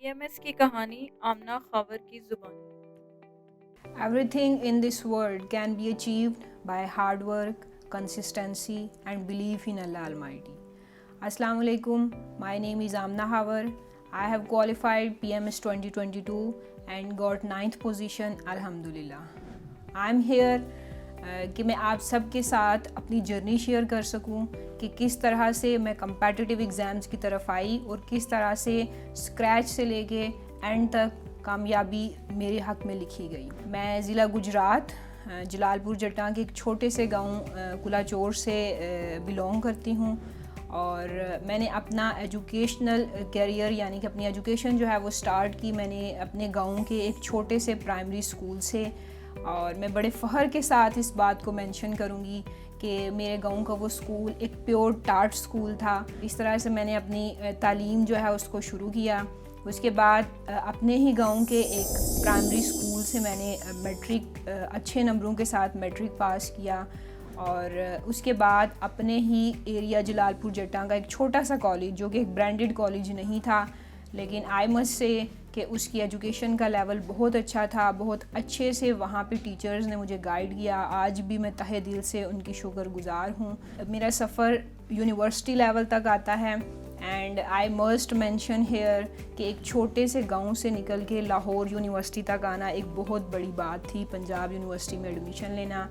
PMS کی کہانی آمنہ خاور کی زبان میں۔ Everything in this world can be achieved by hard work, consistency and belief in Allah Almighty. Assalamu alaikum. My name is Amna Hawar. I have qualified PMS 2022 and got 9th position Alhamdulillah. I am here کہ میں آپ سب کے ساتھ اپنی journey share کر سکوں کہ کس طرح سے میں کمپیٹیٹیو ایگزامز کی طرف آئی اور کس طرح سے اسکریچ سے لے کے اینڈ تک کامیابی میرے حق میں لکھی گئی۔ میں ضلع گجرات جلال پور جٹاں کے ایک چھوٹے سے گاؤں کلاچور سے بلونگ کرتی ہوں، اور میں نے اپنا ایجوکیشنل کیریئر یعنی کہ اپنی ایجوکیشن جو ہے وہ سٹارٹ کی میں نے اپنے گاؤں کے ایک چھوٹے سے پرائمری اسکول سے، اور میں بڑے فخر کے ساتھ اس بات کو مینشن کروں گی کہ میرے گاؤں کا وہ اسکول ایک پیور ٹاٹ اسکول تھا۔ اس طرح سے میں نے اپنی تعلیم جو ہے اس کو شروع کیا۔ اس کے بعد اپنے ہی گاؤں کے ایک پرائمری اسکول سے میں نے میٹرک اچھے نمبروں کے ساتھ میٹرک پاس کیا، اور اس کے بعد اپنے ہی ایریا جلال پور جٹاں کا ایک چھوٹا سا کالج جو کہ ایک برانڈڈ کالج نہیں تھا، لیکن آئی مسٹ سے کہ اس کی ایجوکیشن کا لیول بہت اچھا تھا، بہت اچھے سے وہاں پہ ٹیچرز نے مجھے گائیڈ کیا۔ آج بھی میں تہہ دل سے ان کی شکر گزار ہوں۔ میرا سفر یونیورسٹی لیول تک آتا ہے، and I must mention here کہ ایک چھوٹے سے گاؤں سے نکل کے لاہور یونیورسٹی تک آنا ایک بہت بڑی بات تھی۔ پنجاب یونیورسٹی میں ایڈمیشن لینا،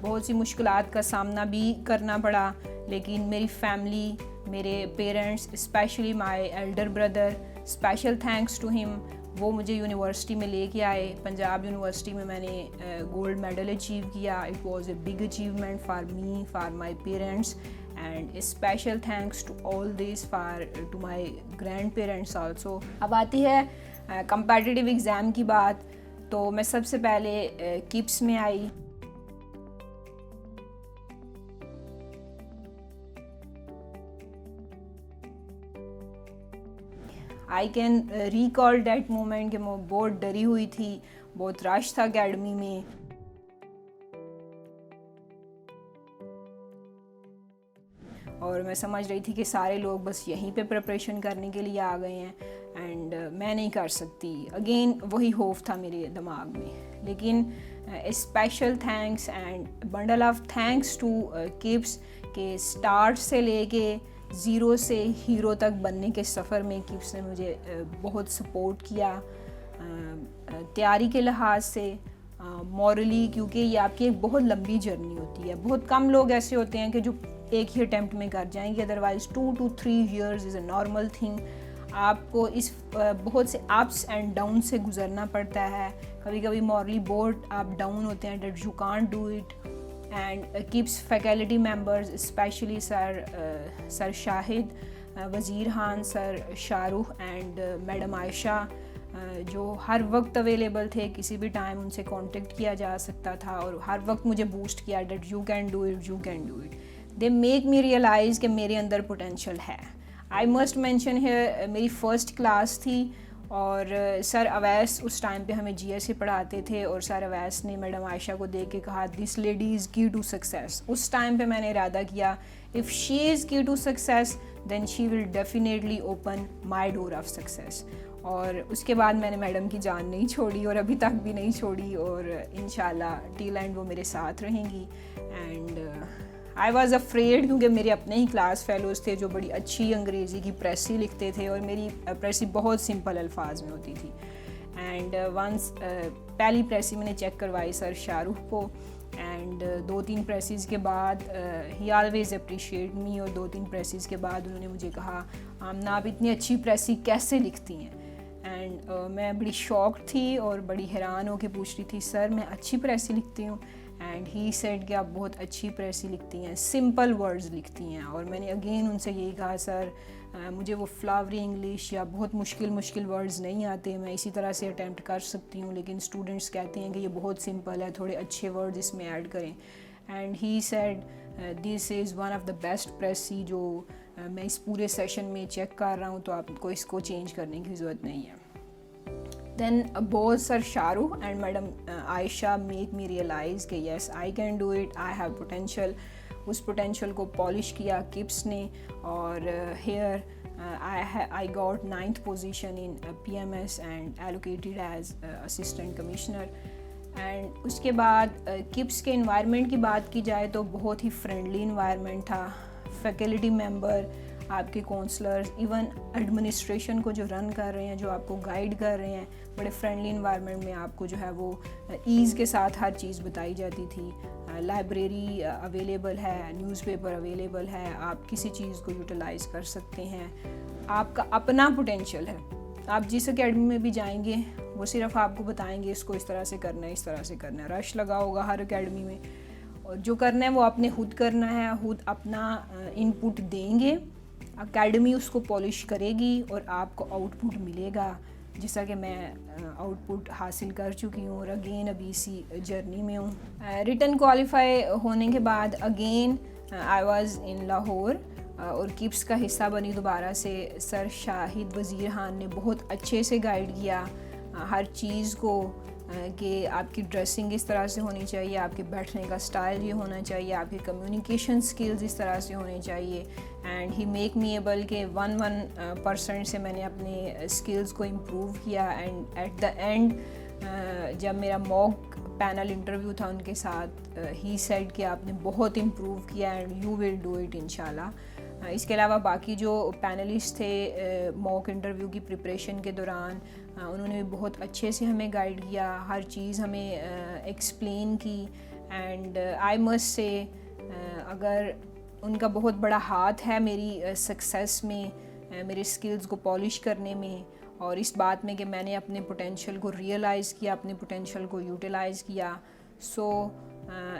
بہت سی مشکلات کا سامنا بھی کرنا پڑا، لیکن میری فیملی، میرے parents, specially my elder brother, special thanks to him, وہ مجھے یونیورسٹی میں لے کے آئے۔ پنجاب یونیورسٹی میں میں نے گولڈ میڈل اچیو کیا۔ It was a big achievement for me, for my parents, and special thanks to all this to my grandparents also. اب آتی ہے کمپیٹیٹیو ایگزام کی بات، تو میں سب سے پہلے کپس میں آئی۔ I can recall that moment کہ میں بہت ڈری ہوئی تھی، بہت رش تھا اکیڈمی میں، اور میں سمجھ رہی تھی کہ سارے لوگ بس یہیں پہ پریپریشن کرنے کے لیے آ گئے ہیں اینڈ میں نہیں کر سکتی۔ اگین وہی خوف تھا میرے دماغ میں، لیکن special thanks and bundle of thanks to KIPS کہ اسٹارٹ سے لے کے زیرو سے ہیرو تک بننے کے سفر میں کپس نے مجھے بہت سپورٹ کیا، تیاری کے لحاظ سے، مورلی، کیونکہ یہ آپ کی ایک بہت لمبی جرنی ہوتی ہے۔ بہت کم لوگ ایسے ہوتے ہیں کہ جو ایک ہی اٹیمپٹ میں کر جائیں گے، otherwise 2 to 3 years is a normal thing. آپ کو اس بہت سے اپس اینڈ ڈاؤن سے گزرنا پڑتا ہے، کبھی کبھی مورلی بہت آپ ڈاؤن ہوتے ہیں، that you can't do it, and KIPS faculty members especially sir Shahid, Wazir Khan, sir Shah Rukh and madam عائشہ، جو ہر وقت اویلیبل تھے، کسی بھی ٹائم ان سے کانٹیکٹ کیا جا سکتا تھا، اور ہر وقت مجھے بوسٹ کیا that you can do it, you can do it. They make me realise کہ میرے اندر پوٹینشیل ہے۔ آئی مسٹ مینشن ہے میری فرسٹ کلاس تھی، اور سر اویس اس ٹائم پہ ہمیں جی ایس سے پڑھاتے تھے، اور سر اویس نے میڈم عائشہ کو دیکھ کے کہا this lady is key to success. Us time پہ میں نے ارادہ کیا if she is key to success then she will definitely open my door of success. اور اس کے بعد میں نے میڈم کی جان نہیں چھوڑی، اور ابھی تک بھی نہیں چھوڑی، اور انشاءاللہ ٹیل اینڈ وہ میرے ساتھ رہیں گی۔ اینڈ آئی واز افریڈ کیونکہ میرے اپنے ہی کلاس فیلوز تھے جو بڑی اچھی انگریزی کی پریسی لکھتے تھے، اور میری پریسی بہت سمپل الفاظ میں ہوتی تھی۔ اینڈ ونس پہلی پریسی میں نے چیک کروائی سر شاہ رخ کو، اینڈ 2-3 پریسز کے بعد ہی آلویز اپریشیٹ می، اور 2-3 پریسز کے بعد انہوں نے مجھے کہا آمنہ آپ اتنی اچھی پریسی کیسے لکھتی ہیں؟ اینڈ میں بڑی شاکڈ تھی اور بڑی حیران ہو کے پوچھ رہی تھی سر میں اچھی پریسی لکھتی ہوں؟ اینڈ ہی سیڈ کہ آپ بہت اچھی پریسی لکھتی ہیں، سمپل ورڈز لکھتی ہیں۔ اور میں نے اگین ان سے یہی کہا سر مجھے وہ فلاوری انگلش یا بہت مشکل ورڈز نہیں آتے، میں اسی طرح سے اٹیمپٹ کر سکتی ہوں، لیکن اسٹوڈنٹس کہتے ہیں کہ یہ بہت سمپل ہے، تھوڑے اچھے ورڈز اس میں ایڈ کریں۔ And he said this is one of the best precis جو میں اس پورے سیشن میں چیک کر رہا ہوں، تو آپ کو اس کو چینج کرنے کی ضرورت نہیں ہے۔ دین both sir Shah Rukh and madam Ayesha make me realise کہ yes I can do it, I have potential. اس پوٹینشیل کو پالش کیا کپس نے، اور here I got 9th position in PMS and allocated as assistant commissioner. And اس کے بعد کپس کے انوائرمنٹ کی بات کی جائے تو بہت ہی فرینڈلی انوائرمنٹ تھا. فیکلٹی ممبر, آپ کے کونسلرز, ایون ایڈمنسٹریشن کو جو رن کر رہے ہیں, جو آپ کو گائیڈ کر رہے ہیں, بڑے فرینڈلی انوائرمنٹ میں آپ کو جو ہے وہ ایز کے ساتھ ہر چیز بتائی جاتی تھی. لائبریری اویلیبل ہے, نیوز پیپر اویلیبل ہے, آپ کسی چیز کو یوٹیلائز کر سکتے ہیں. آپ کا اپنا پوٹینشیل ہے. آپ جس اکیڈمی میں بھی جائیں گے وہ صرف آپ کو بتائیں گے اس کو اس طرح سے کرنا ہے, اس طرح سے کرنا ہے. رش لگا ہوگا ہر اکیڈمی میں, اور جو کرنا ہے وہ آپ نے خود کرنا ہے, خود اپنا ان پٹ دیں گے. اکیڈمی اس کو پالش کرے گی اور آپ کو آؤٹ پٹ ملے گا, جیسا کہ میں آؤٹ پٹ حاصل کر چکی ہوں اور اگین ابھی اسی جرنی میں ہوں. ریٹن کوالیفائی ہونے کے بعد again I was in Lahore اور کپس کا حصہ بنی دوبارہ سے. سر شاہد وزیر خان نے بہت اچھے سے گائیڈ کیا ہر چیز کو, کہ آپ کی ڈریسنگ اس طرح سے ہونی چاہیے, آپ کے بیٹھنے کا سٹائل یہ ہونا چاہیے, آپ کی کمیونیکیشن سکلز اس طرح سے ہونے چاہیے. And he make me able کہ 1% سے میں نے اپنے سکلز کو امپروو کیا. اینڈ ایٹ دا اینڈ جب میرا موک پینل انٹرویو تھا ان کے ساتھ, ہی سیڈ کہ آپ نے بہت امپروو کیا and you will do it انشاءاللہ. اس کے علاوہ باقی جو پینلسٹ تھے موک انٹرویو کی پریپریشن کے دوران, انہوں نے بھی بہت اچھے سے ہمیں گائیڈ کیا, ہر چیز ہمیں ایکسپلین کی. اینڈ آئی مسٹ سے اگر ان کا بہت بڑا ہاتھ ہے میری سکسیس میں, میرے سکلز کو پالش کرنے میں, اور اس بات میں کہ میں نے اپنے پوٹینشیل کو ریئلائز کیا, اپنے پوٹینشیل کو یوٹیلائز کیا. So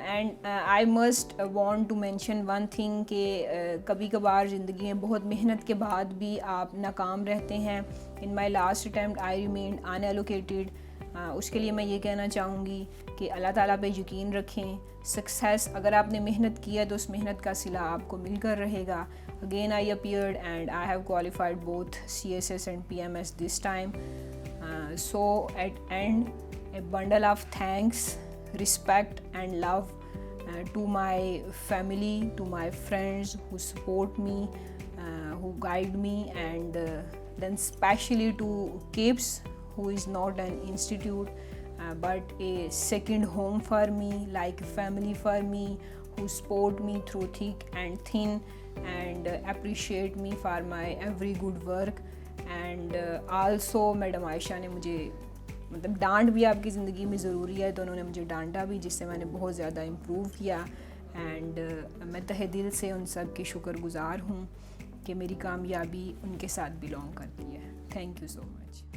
and I must want to mention one thing کہ کبھی کبھار زندگی میں بہت محنت کے بعد بھی آپ ناکام رہتے ہیں. In my last attempt I remained unallocated. اس کے لیے میں یہ کہنا چاہوں گی کہ اللہ تعالیٰ پہ یقین رکھیں. سکسیس اگر آپ نے محنت کی ہے تو اس محنت کا صلہ آپ کو مل کر رہے گا. Again I appeared and I have qualified both CSS and PMS this time. So at end a bundle of thanks, respect and love to my family, to my friends who support me, who guide me, and then especially to KIPS, who is not an institute but a second home for me, like a family for me, who support me through thick and thin and appreciate me for my every good work. And also Madam Aisha نے مجھے ڈانٹ بھی آپ کی زندگی میں ضروری ہے, تو انہوں نے مجھے ڈانٹا بھی, جس سے میں نے بہت زیادہ امپروو کیا. اینڈ میں تہہ دل سے ان سب کی شکر گزار ہوں کہ میری کامیابی ان کے ساتھ بلانگ کرتی ہے. Thank you so much.